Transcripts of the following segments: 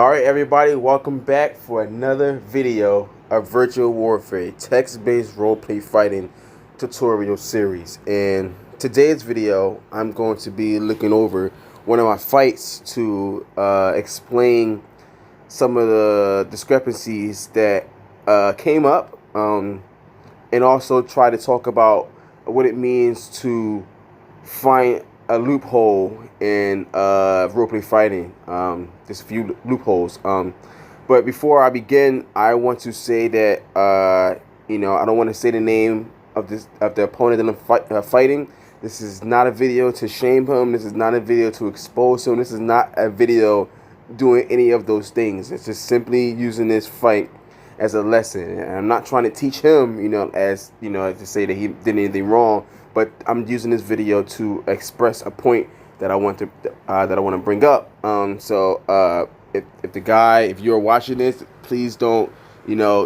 Alright everybody, welcome back for another video of Virtual Warfare, text-based roleplay fighting tutorial series. And today's video, I'm going to be looking over one of my fights to explain some of the discrepancies that came up, and also try to talk about what it means to find a loophole in roleplay fighting. There's a few loopholes. But before I begin, I want to say that I don't want to say the name of the opponent that I'm fighting. This is not a video to shame him. This is not a video to expose him. This is not a video doing any of those things. It's just simply using this fight as a lesson. And I'm not trying to teach him, as to say that he did anything wrong. But I'm using this video to express a point that I want to bring up. If you're watching this, please don't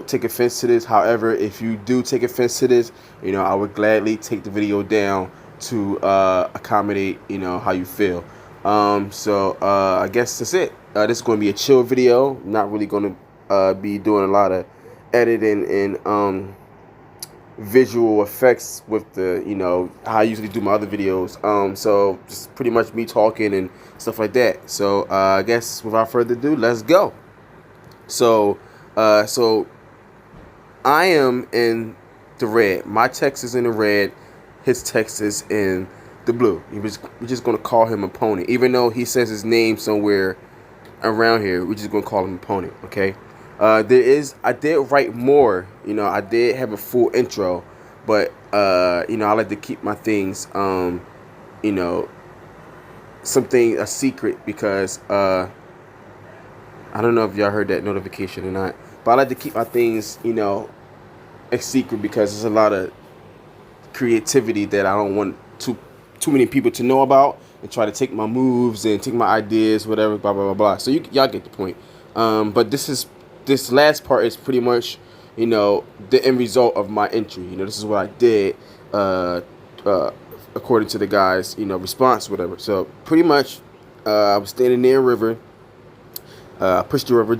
take offense to this. However, if you do take offense to this, I would gladly take the video down to accommodate how you feel. I guess that's it. This is going to be a chill video. I'm not really going to be doing a lot of editing and visual effects with the how I usually do my other videos. So just pretty much me talking and stuff like that. So I guess without further ado, let's go. So I am in the red. My text is in the red. His text is in the blue. We're just gonna call him opponent, even though he says his name somewhere around here. We're just gonna call him opponent. Okay. I did write more, I did have a full intro, but I like to keep my things something a secret, because I don't know if y'all heard that notification or not, but I like to keep my things a secret, because there's a lot of creativity that I don't want too many people to know about, and try to take my moves and take my ideas, whatever, blah blah blah blah. So y'all get the point. But this last part is pretty much, the end result of my entry. This is what I did, according to the guy's, response, whatever. So pretty much, I was standing near a river. I pushed the river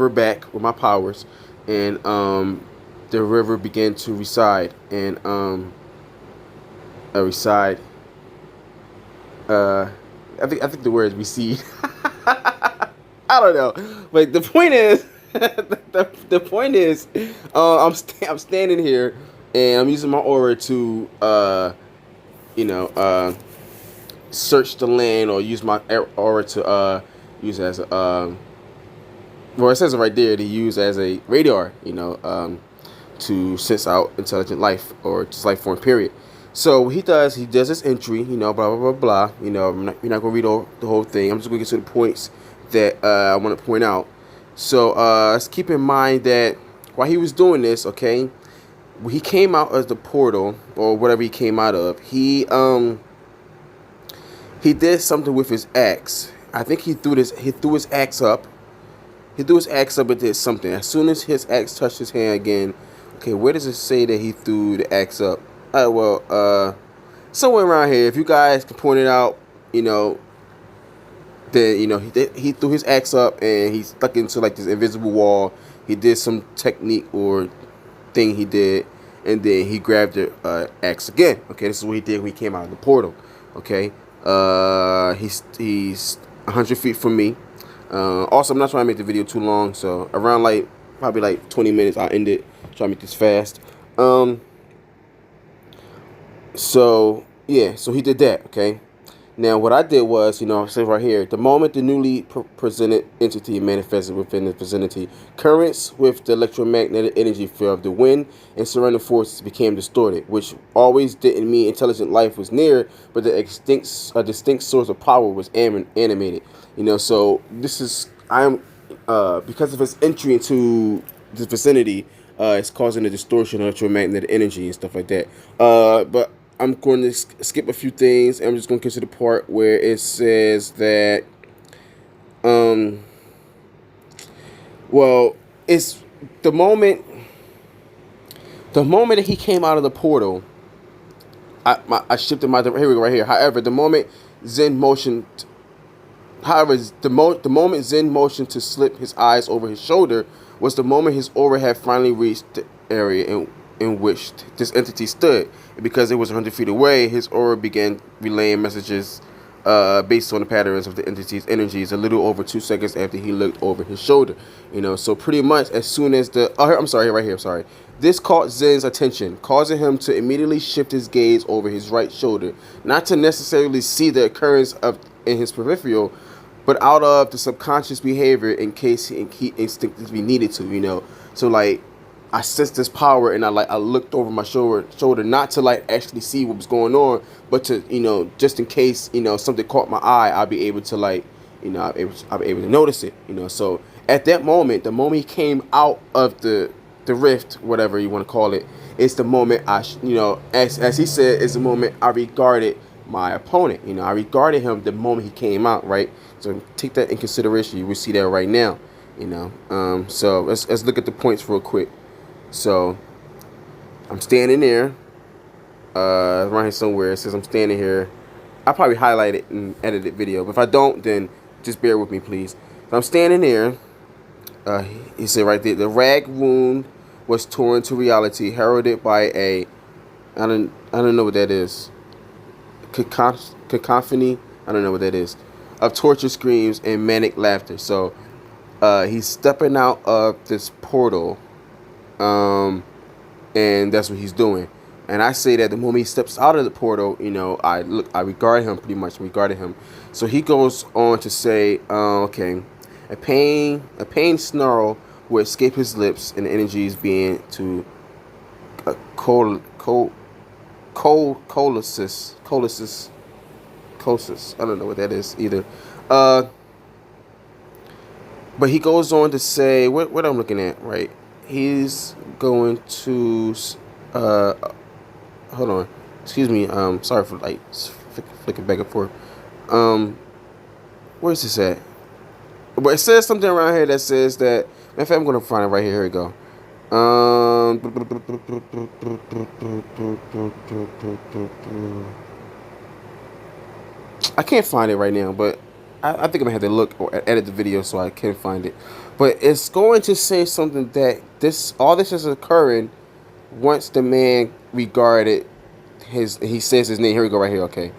back with my powers, and the river began to recede, and recede. I think the word is recede. I don't know, but the point is, the point is, I'm standing here, and I'm using my aura to, search the land, or use my aura to use as a, well, it says it right there, to use as a radar, to sense out intelligent life, or just life form, period. So what he does this entry, blah blah blah blah. You're not gonna read the whole thing. I'm just gonna get to the points that I want to point out. So let's keep in mind that while he was doing this, okay, when he came out of the portal, or whatever he came out of, he did something with his axe. I think he threw his axe up. He threw his axe up and did something. As soon as his axe touched his hand again, okay, where does it say that he threw the axe up? Somewhere around here. If you guys can point it out, then he threw his axe up, and he stuck into like this invisible wall. He did some technique or thing he did, and then he grabbed the axe again. Okay, this is what he did when he came out of the portal. Okay, he's 100 feet from me. Also, I'm not trying to make the video too long, so around probably like 20 minutes, I'll end it. Try to make this fast. So yeah, so he did that. Okay. Now, what I did was, I say right here, the moment the newly presented entity manifested within the vicinity, currents with the electromagnetic energy field of the wind and surrounding forces became distorted, which always didn't mean intelligent life was near, but a distinct source of power was animated. So this is, because of his entry into this vicinity, it's causing a distortion of electromagnetic energy and stuff like that. But I'm going to skip a few things. I'm just going to get to the part where it says that, well, it's the moment that he came out of the portal, I shifted my, here we go, right here. However, the moment Zen motioned However, the moment Zen motioned to slip his eyes over his shoulder was the moment his aura had finally reached the area in which this entity stood. And because it was 100 feet away, his aura began relaying messages based on the patterns of the entity's energies a little over 2 seconds after he looked over his shoulder. So pretty much as soon as I'm sorry, right here, I'm sorry. This caught Zen's attention, causing him to immediately shift his gaze over his right shoulder, not to necessarily see the occurrence in his peripheral, but out of the subconscious behavior in case he instinctively needed to. So like I sensed this power and I looked over my shoulder not to like actually see what was going on, but to just in case something caught my eye, I'll be able to I'll be able to notice it. So at that moment, the moment he came out of the rift, whatever you want to call it, it's the moment as he said, is the moment I regarded my opponent. I regarded him the moment he came out, right? So take that in consideration. You will see that right now. So let's look at the points real quick. So I'm standing there, right here somewhere. It says I'm standing here. I'll probably highlight it and edit the video, but if I don't, then just bear with me, please. So I'm standing there. He said right there, the rag wound was torn to reality, heralded by I don't know what that is. Cacophony, I don't know what that is, of torture screams and manic laughter. So he's stepping out of this portal, and that's what he's doing. And I say that the moment he steps out of the portal, I regard him pretty much. Regarded him. So he goes on to say, okay, a pain snarl will escape his lips, and the energies being to colicis. I don't know what that is either. But he goes on to say, what I'm looking at, right? He's going to, hold on, excuse me. Sorry for flicking back and forth. Where's this at? But it says something around here that says that. In fact, I'm gonna find it right here. Here we go. I can't find it right now, but I think I'm gonna have to look or edit the video so I can find it. But it's going to say something that all this is occurring once the man regarded he says his name. Here we go, right here. Okay.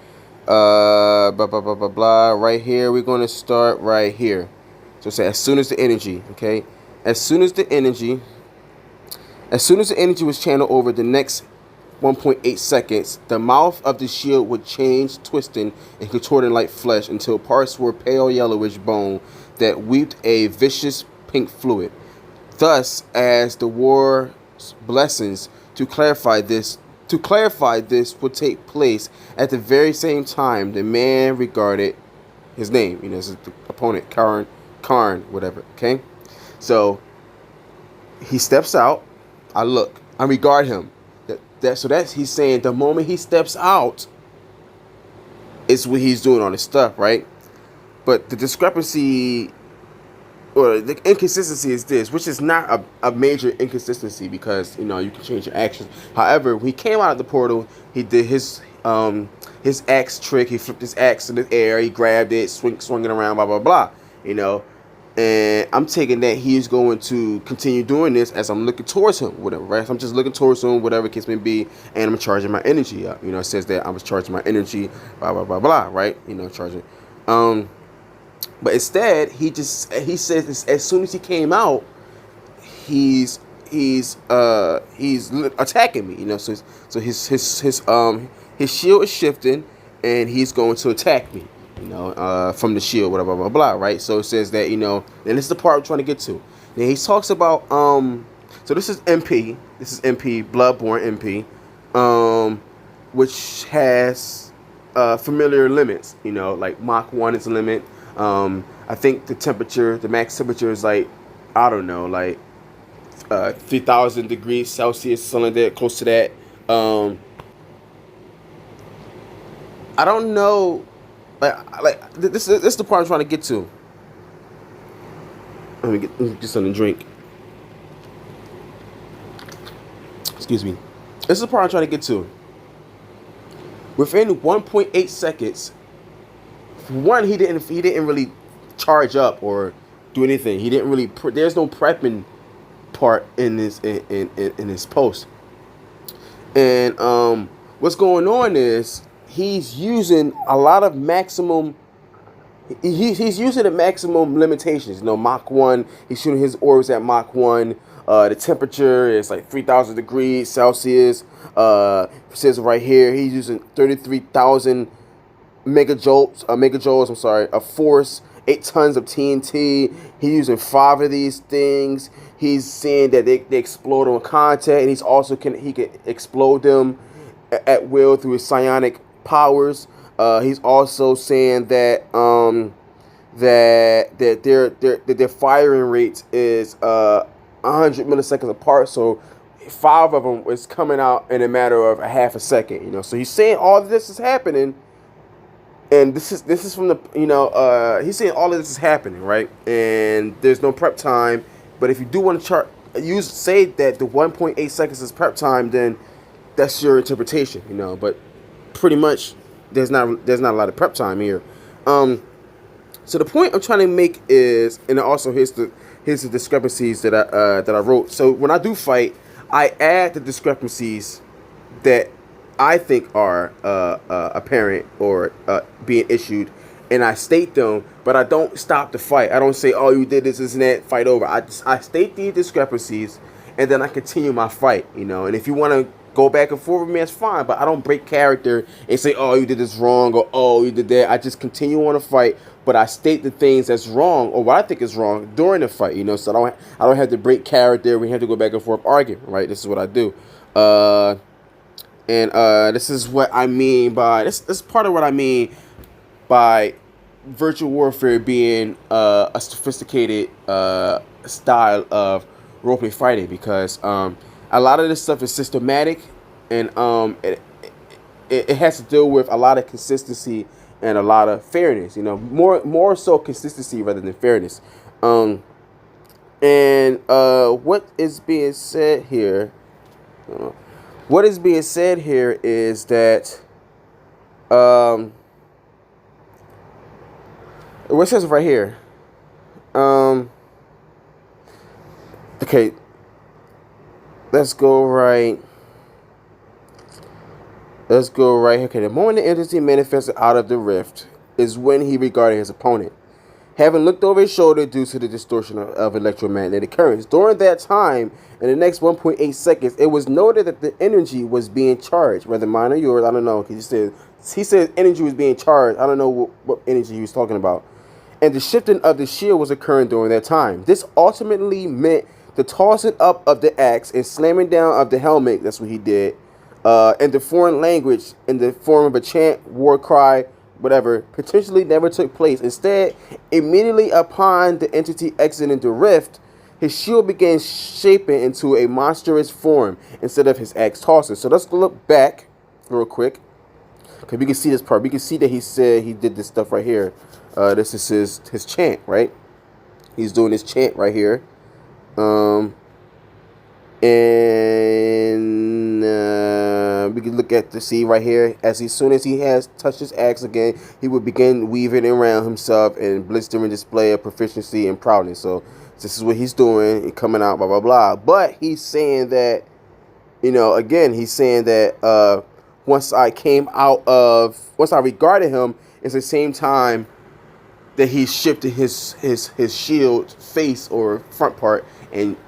Blah blah blah blah blah. Right here, we're gonna start right here. So say as soon as the energy, okay, as soon as the energy was channeled over the next 1.8 seconds, the mouth of the shield would change, twisting and contorting like flesh until parts were pale yellowish bone that weeped a vicious pink fluid. Thus, as the war's blessings to clarify this would take place at the very same time the man regarded his name. This is the opponent, Karn, whatever. Okay, so he steps out. I regard him. He's saying the moment he steps out, it's what he's doing on his stuff, right? But the discrepancy or the inconsistency is this, which is not a major inconsistency because you can change your actions. However, when he came out of the portal, he did his axe trick. He flipped his axe in the air. He grabbed it, swung it around, blah blah blah. And I'm taking that he's going to continue doing this as I'm looking towards him, whatever, right? So I'm just looking towards him, whatever case may be, and I'm charging my energy up. It says that I was charging my energy, blah blah blah blah, right? Charging. But instead, he says as soon as he came out, he's attacking me. So his shield is shifting, and he's going to attack me. From the shield, whatever, blah, blah, blah, right? So it says that, and this is the part I'm trying to get to. Then he talks about, so this is MP, Bloodborne MP, which has familiar limits, like Mach 1 is a limit. I think the max temperature is like, I don't know, like 3,000 degrees Celsius, something like that, close to that. I don't know. This is the part I'm trying to get to. Let me get something to drink. Excuse me. This is the part I'm trying to get to. Within 1.8 seconds one, he didn't really charge up or do anything. He didn't really. There's no prepping part in this in this post. And what's going on is he's using a lot of maximum. He's using the maximum limitations. You know, Mach 1. He's shooting his orbs at Mach 1. The temperature is like 3,000 degrees Celsius. It says right here he's using 33,000 megajoules. I'm sorry, of force. 8 tons of TNT. He's using 5 of these things. He's saying that they explode on contact, and he can explode them at will through his psionic powers. He's also saying that that their firing rate is 100 milliseconds apart. So 5 of them is coming out in a matter of a half a second. You know, so he's saying all of this is happening, and this is from the he's saying all of this is happening, right? And there's no prep time. But if you do want to say that the 1.8 seconds is prep time, then that's your interpretation, you know. But pretty much there's not a lot of prep time here. So the point I'm trying to make is, and also here's the discrepancies that I wrote. So when I do fight, I add the discrepancies that I think are apparent or being issued, and I state them, but I don't stop the fight. I don't say, "Oh, you did this, and that, fight over." I state the discrepancies, and then I continue my fight. You know, and if you want to go back and forth with me, that's fine. But I don't break character and say, "Oh, you did this wrong," or "Oh, you did that." I just continue on the fight, but I state the things that's wrong or what I think is wrong during the fight. You know, so I don't have to break character. We have to go back and forth arguing. Right? This is what I do. This is what I mean by this is part of what I mean by virtual warfare being a sophisticated style of roleplay fighting, because a lot of this stuff is systematic, and it has to deal with a lot of consistency and a lot of fairness. You know, more so consistency rather than fairness. What is being said here? What is being said here is that what it says right here. Okay, let's go right here. Okay, the moment the entity manifested out of the rift is when he regarded his opponent, having looked over his shoulder due to the distortion of electromagnetic currents. During that time, in the next 1.8 seconds, it was noted that the energy was being charged, whether mine or yours, I don't know, because he said energy was being charged. I don't know what energy he was talking about. And the shifting of the shield was occurring during that time. This ultimately meant the tossing up of the axe and slamming down of the helmet. That's what he did. And the foreign language in the form of a chant, war cry, whatever, potentially never took place. Instead, immediately upon the entity exiting the rift, his shield began shaping into a monstrous form instead of his axe tossing. So let's look back real quick, because we can see this part. We can see that he said he did this stuff right here. This is his chant, right? He's doing his chant right here. We can look at the see right here. As soon as he has touched his axe again, he would begin weaving around himself and blistering display of proficiency and proudness. So this is what he's doing, coming out, blah blah blah. But he's saying that, you know, again, he's saying that once I regarded him, it's the same time that he shifted his shield face or front part and,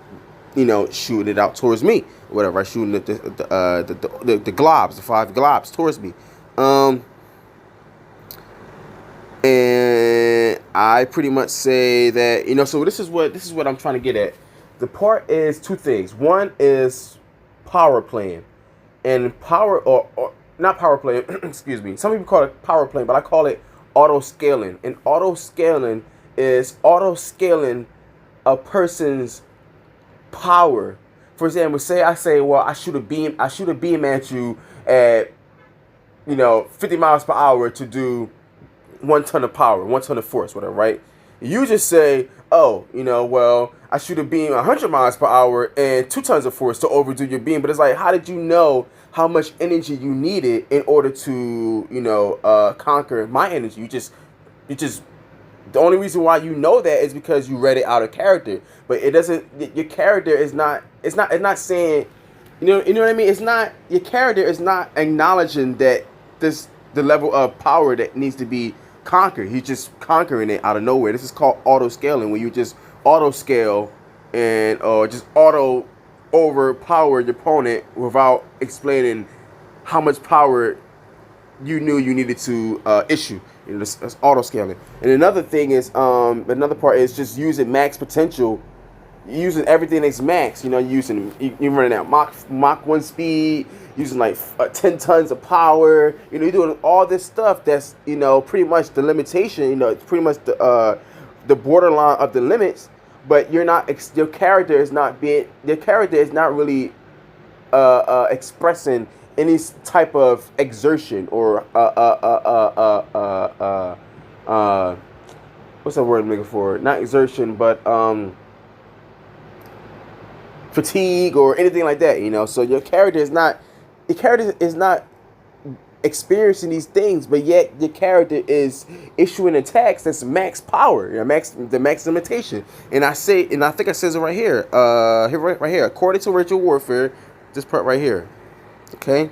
you know, shooting it out towards me, whatever. I shooting the globs, the 5 globs towards me, and I pretty much say that, you know. So this is what I'm trying to get at. The part is 2 things. One is power playing, and power or not power playing. Excuse me. Some people call it power playing, but I call it auto scaling. And auto scaling is auto scaling a person's power. For example, I say, well, I shoot a beam at you at, you know, 50 miles per hour to do 1 ton of power, 1 ton of force, whatever, right? You just say, oh, you know, well, I shoot a beam 100 miles per hour and 2 tons of force to overdo your beam. But it's like, how did you know how much energy you needed in order to, you know, conquer my energy? You just You just, the only reason why you know that is because you read it out of character. But it doesn't. Your character is not. It's not. It's not saying. You know what I mean. It's not. Your character is not acknowledging that the level of power that needs to be conquered. He's just conquering it out of nowhere. This is called auto scaling, where you just auto scale and just auto overpower your opponent without explaining how much power you knew you needed to issue. That's auto scaling. And another thing is, another part is just using max potential, using everything that's max. You're running out Mach 1 speed, using like 10 tons of power. You're doing all this stuff that's pretty much the limitation. It's pretty much the borderline of the limits. But you're not. Your character is not being. Your character is not really expressing any type of exertion or what's that word I'm looking for? Not exertion, but fatigue or anything like that. So your character is not experiencing these things, but yet your character is issuing attacks that's max power, the max limitation. And I think it says it right here, right here. According to Virtual Warfare, this part right here, okay,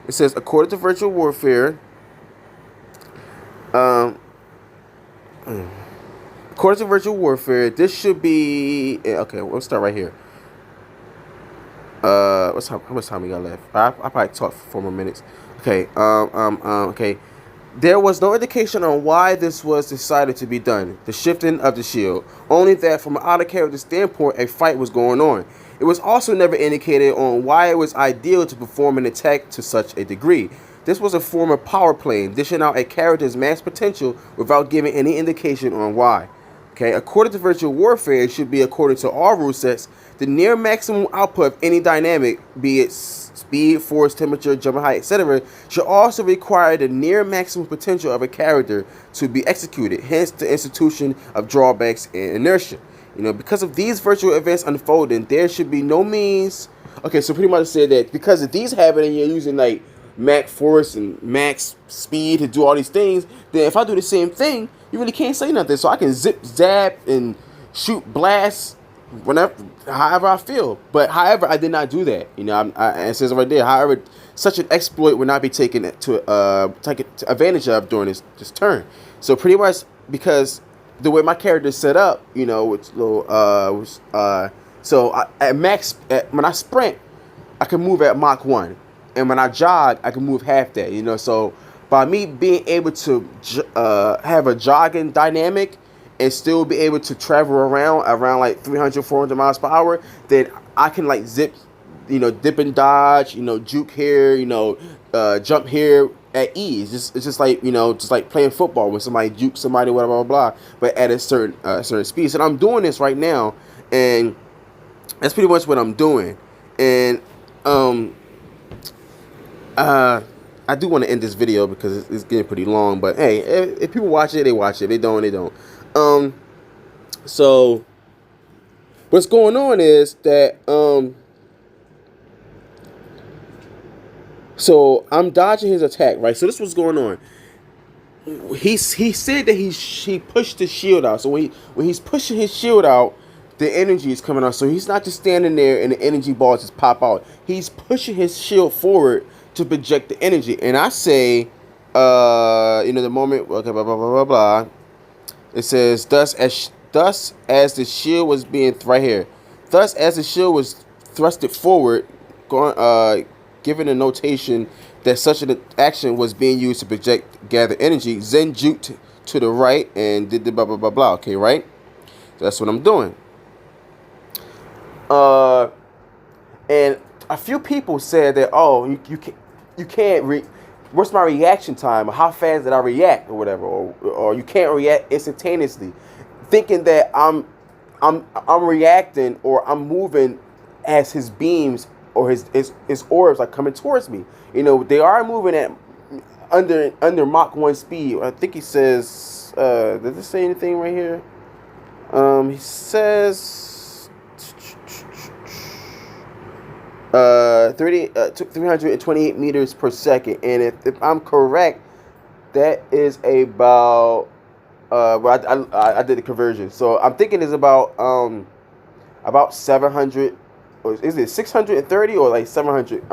it says according to Virtual Warfare, according to Virtual Warfare, this should be okay. We'll start right here. How much time we got left? I probably talk for 4 more minutes. Okay. Okay. There was no indication on why this was decided to be done. The shifting of the shield. Only that from an out-of-character standpoint, a fight was going on. It was also never indicated on why it was ideal to perform an attack to such a degree. This was a form of power playing, dishing out a character's max potential without giving any indication on why. Okay, according to Virtual Warfare, it should be according to all rule sets, the near maximum output of any dynamic, be it speed, force, temperature, jumping height, etc., should also require the near maximum potential of a character to be executed, hence the institution of drawbacks and inertia. Because of these virtual events unfolding, there should be no means. Okay, so pretty much said that because of these happening, you're using like max force and max speed to do all these things, then if I do the same thing, you really can't say nothing. So I can zip, zap, and shoot, blast, however I feel. But however, I did not do that. It says right there. However, such an exploit would not be taken to take advantage of during this turn. So pretty much because the way my character is set up, it's little when I sprint, I can move at Mach 1, and when I jog, I can move half that. So by me being able to have a jogging dynamic and still be able to travel around like 300, 400 miles per hour, then I can like zip, dip and dodge, juke here, jump here at ease. It's just like, just like playing football when somebody jukes somebody, blah, blah, blah, but at a certain speed. So I'm doing this right now, and that's pretty much what I'm doing. And I do want to end this video because it's getting pretty long, but hey, if people watch it, they watch it. If they don't, they don't. So what's going on is that so I'm dodging his attack, right? So this was going on. He said that he pushed the shield out. So when he's pushing his shield out, the energy is coming out. So he's not just standing there and the energy balls just pop out. He's pushing his shield forward to project the energy. And I say, the moment, okay, blah, blah, blah, blah, blah. It says, thus as the shield was being, right here. Thus as the shield was thrusted forward, given a notation that such an action was being used to gather energy, Zen juked to the right and did the blah, blah, blah, blah. Okay, right? So that's what I'm doing. And a few people said that, oh, you can't what's my reaction time, or how fast did I react, or whatever, or you can't react instantaneously, thinking that I'm reacting or I'm moving as his beams or his orbs are coming towards me. They are moving at under Mach 1 speed. I think he says, does it say anything right here? He says 328 meters per second, and if I'm correct, that is about Well, I did the conversion, so I'm thinking it's about 700, or is it 630 or like 700?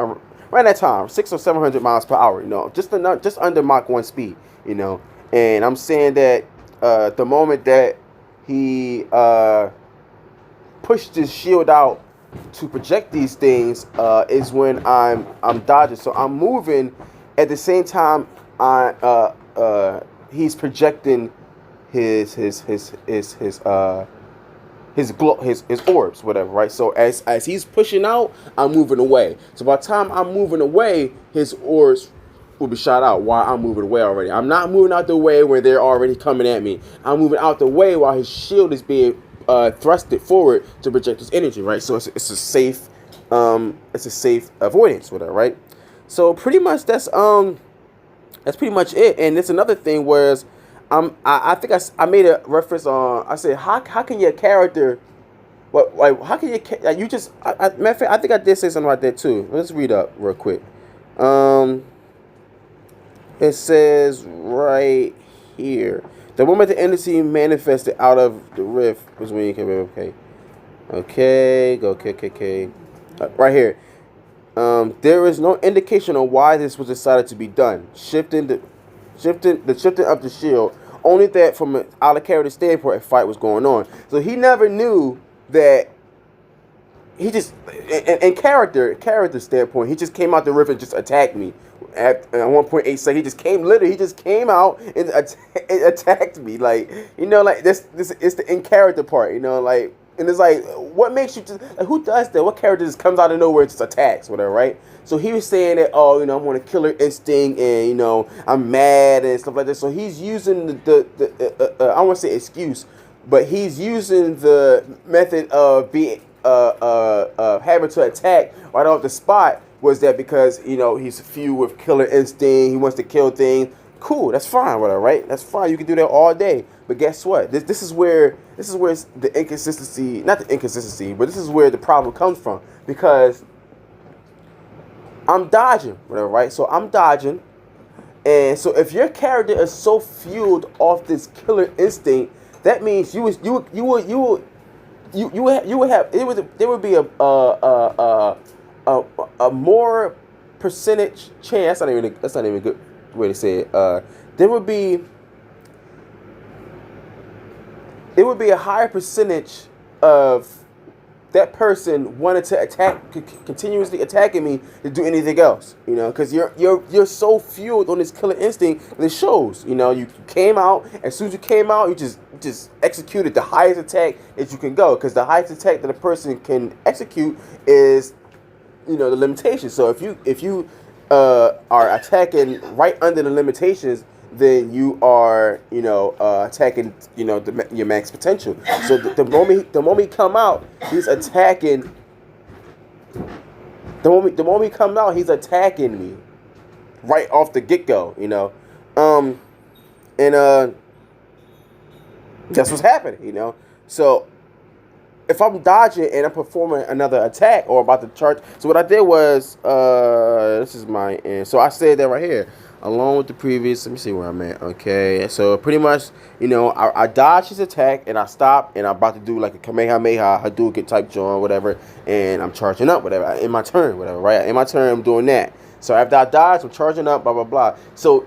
Right that time, 600 or 700 miles per hour. Just under Mach 1 speed. And I'm saying that the moment that he pushed his shield out to project these things is when I'm dodging. So I'm moving at the same time. He's projecting his orbs, whatever, right? So as he's pushing out, I'm moving away. So by the time I'm moving away, his orbs will be shot out while I'm moving away already. I'm not moving out the way where they're already coming at me. I'm moving out the way while his shield is being thrusted forward to project his energy, right? So it's a safe avoidance, whatever, right? So pretty much that's pretty much it. And it's another thing, whereas I think I made a reference on. I said, how can your character, how can you just matter of fact, I think I did say something like that too. Let's read up real quick. It says right here, the moment the entity manifested out of the rift was when you came. Okay. Right here. There is no indication on why this was decided to be done. Shifting of the shield. Only that from an out of character standpoint, a fight was going on. So he never knew that. He just, in character standpoint, he just came out the river and just attacked me. At 1.8 seconds, he just came out and attacked me. Like, like this it's the in character part, like. And it's like, what makes you just, like, who does that? What character just comes out of nowhere and just attacks, whatever, right? So he was saying that, I'm on a killer instinct and, I'm mad and stuff like that. So he's using the I don't want to say excuse, but he's using the method of being, having to attack right off the spot. Was that because, he's fueled with killer instinct, he wants to kill things. Cool, that's fine, whatever, right? That's fine. You can do that all day. But guess what? This is where the inconsistency, not the inconsistency, but this is where the problem comes from. Because I'm dodging, whatever, right? So I'm dodging, and so if your character is so fueled off this killer instinct, that means there would be a more percentage chance. That's not even a good way to say it. There would be a higher percentage of that person wanted to continuously attacking me to do anything else, because you're so fueled on this killer instinct that it shows. You came out, as soon as you came out, you just executed the highest attack that you can go, because the highest attack that a person can execute is, the limitation. So if you are attacking right under the limitations, then you are, attacking, your max potential. So the moment he come out, he's attacking. The moment he comes out, he's attacking me, right off the get go. And that's what's happening. So if I'm dodging and I'm performing another attack or about to charge, so what I did was, this is my end. So I said that right here, along with the previous. Let me see where I'm at. Okay, so pretty much, I dodged his attack and I stopped and I'm about to do like a Kamehameha Hadouken type joint, whatever, and I'm charging up, whatever, in my turn, whatever, right? In my turn, I'm doing that. So after I dodge, I'm charging up, blah blah blah. So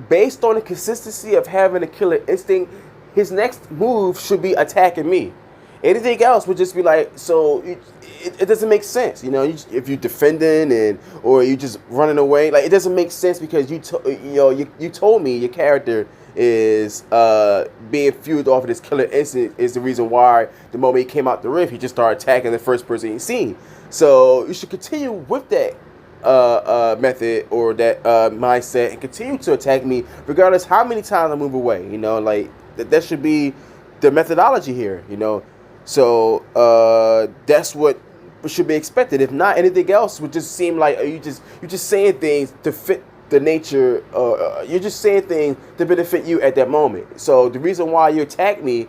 based on the consistency of having a killer instinct, his next move should be attacking me. Anything else would just be like, so it doesn't make sense, if you're defending or you just running away, like it doesn't make sense, because you told me your character is being fueled off of this killer instinct is the reason why the moment he came out the rift, he just started attacking the first person he seen. So you should continue with that method or that mindset and continue to attack me regardless how many times I move away. Like that should be the methodology here. So that's what should be expected. If not, anything else would just seem like you're just saying things to fit the nature. You're just saying things to benefit you at that moment. So the reason why you attack me,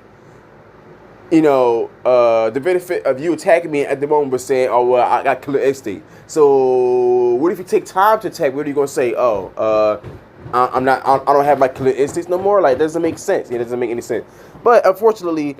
the benefit of you attacking me at the moment was saying, oh well, I got killer instinct. So what if you take time to attack? What are you gonna say? I'm not. I don't have my killer instincts no more. Like, it doesn't make sense. It doesn't make any sense. But unfortunately,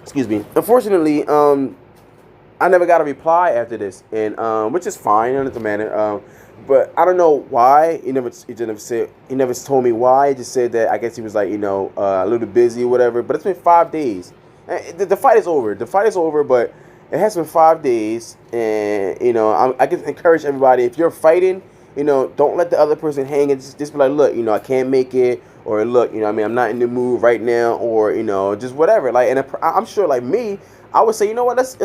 excuse me. Unfortunately, I never got a reply after this, and which is fine. It doesn't matter. But I don't know why he never told me why. He just said that I guess he was like a little busy or whatever. But it's been 5 days. The fight is over. The fight is over, but it has been 5 days, and I just encourage everybody, if you're fighting, don't let the other person hang and just be like, look, I can't make it, or look, I mean, I'm not in the mood right now, or just whatever. Like, and I'm sure, like me, I would say, you know what, let's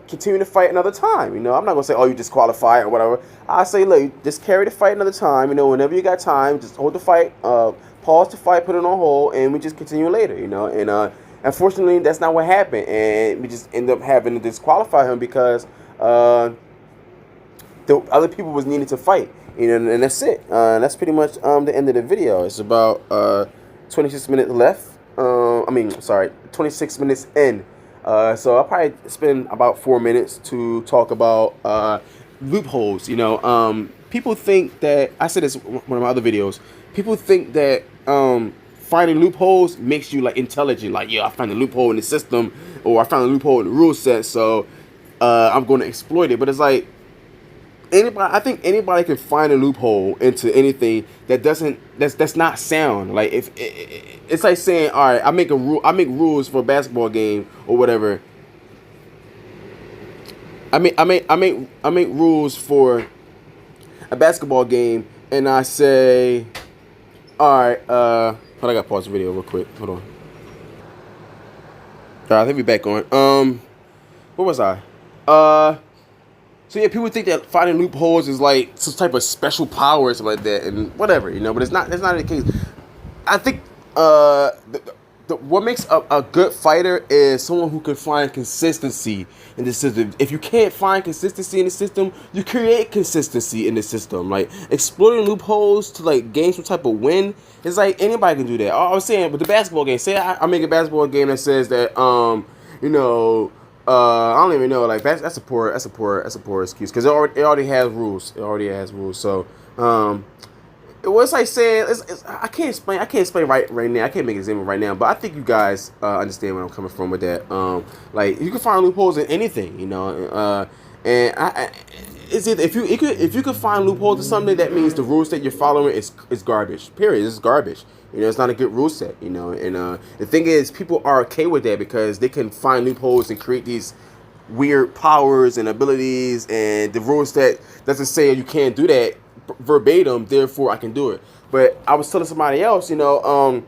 continue to fight another time. I'm not gonna say, oh, you disqualified or whatever. I say, look, just carry the fight another time. Whenever you got time, just hold the fight, pause the fight, put it on hold, and we just continue later. And unfortunately, that's not what happened, and we just end up having to disqualify him because the other people was needed to fight. And that's it. That's pretty much the end of the video. It's about 26 minutes left. 26 minutes in. So I'll probably spend about 4 minutes to talk about loopholes. People think that, I said this in one of my other videos, people think that finding loopholes makes you like intelligent. Like, yeah, I found a loophole in the system, or I found a loophole in the rule set, so I'm going to exploit it. But it's like, I think anybody can find a loophole into anything that's not sound. Like, if it's like saying, all right, I make rules for a basketball game or whatever. I make rules for a basketball game, and I say, all right, hold on, I gotta pause the video real quick. Hold on. All right, I think we're back on. Where was I? So yeah, people think that finding loopholes is like some type of special power or something like that, and whatever, but it's not. That's not the case. I think what makes a good fighter is someone who can find consistency in the system. If you can't find consistency in the system, you create consistency in the system. Like, exploiting loopholes to like gain some type of win, it's like anybody can do that. I was saying, but the basketball game. Say I make a basketball game that says that I don't even know. Like, that's a poor excuse, because it already has rules. It already has rules. So it's like saying, I can't explain right now. I can't make an example right now, but I think you guys understand where I'm coming from with that. Like, you can find loopholes in anything, and it's either if you could find loopholes in something, that means the rules that you're following is garbage. Period. It's garbage. It's not a good rule set. And the thing is, people are okay with that because they can find loopholes and create these weird powers and abilities, and the rule set doesn't say you can't do that verbatim, therefore I can do it. But I was telling somebody else, a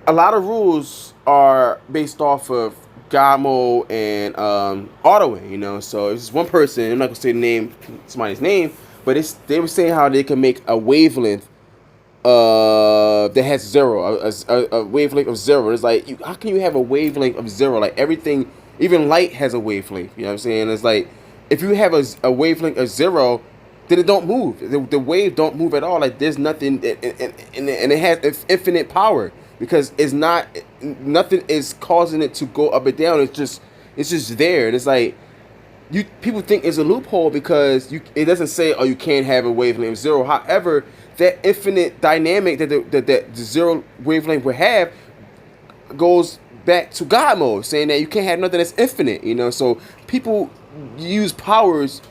lot of rules are based off of God mode and autoing, so it's one person, I'm not gonna say somebody's name, but they were saying how they can make a wavelength that has zero, a wavelength of zero. It's like, how can you have a wavelength of zero? Like, everything, even light has a wavelength. You know what I'm saying? It's like, if you have a wavelength of zero, then it don't move. The wave don't move at all. Like, there's nothing, and it has infinite power, because nothing is causing it to go up and down. It's just there. And it's like, people think it's a loophole because it doesn't say, oh, you can't have a wavelength of zero. However, that infinite dynamic that the zero wavelength would have goes back to God mode, saying that you can't have nothing that's infinite. So people use powers,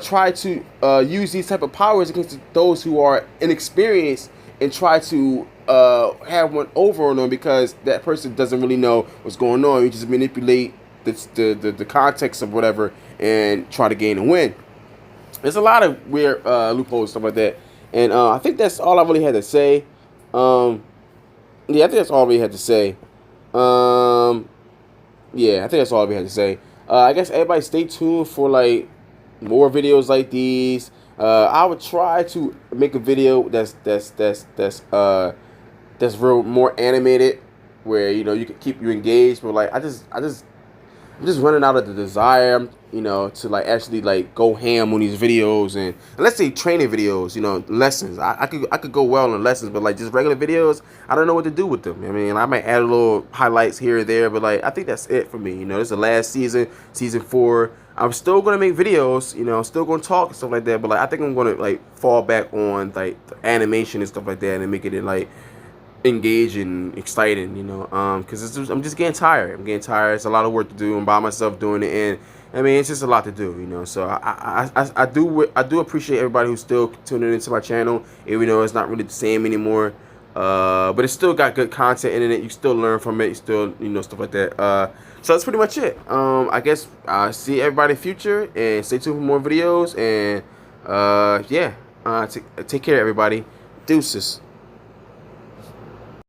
try to use these type of powers against those who are inexperienced, and try to have one over on them, because that person doesn't really know what's going on. You just manipulate the context of whatever and try to gain a win. There's a lot of weird loopholes, stuff like that, and I think that's all I really had to say. Yeah, I think that's all we had to say. Yeah, I think that's all we had to say. I guess everybody stay tuned for like more videos like these. I would try to make a video that's real more animated, where you can keep you engaged. But like, I just I'm just running out of the desire, you know, to like actually like go ham on these videos and let's say training videos, you know, lessons. I could go well in lessons, but like just regular videos, I don't know what to do with them. I mean, I might add a little highlights here or there, but like I think that's it for me. You know, this is the last season, season 4. I'm still gonna make videos, you know, still gonna talk and stuff like that, but like I think I'm gonna like fall back on like the animation and stuff like that and make it in like engaging, exciting, you know, because I'm just getting tired. I'm getting tired. It's a lot of work to do. I'm by myself doing it, and I mean, it's just a lot to do, you know. So I do appreciate everybody who's still tuning into my channel, even though it's not really the same anymore. But it's still got good content in it. You still learn from it. You still, you know, stuff like that. So that's pretty much it. I guess see everybody in the future and stay tuned for more videos. And yeah, take care, everybody. Deuces.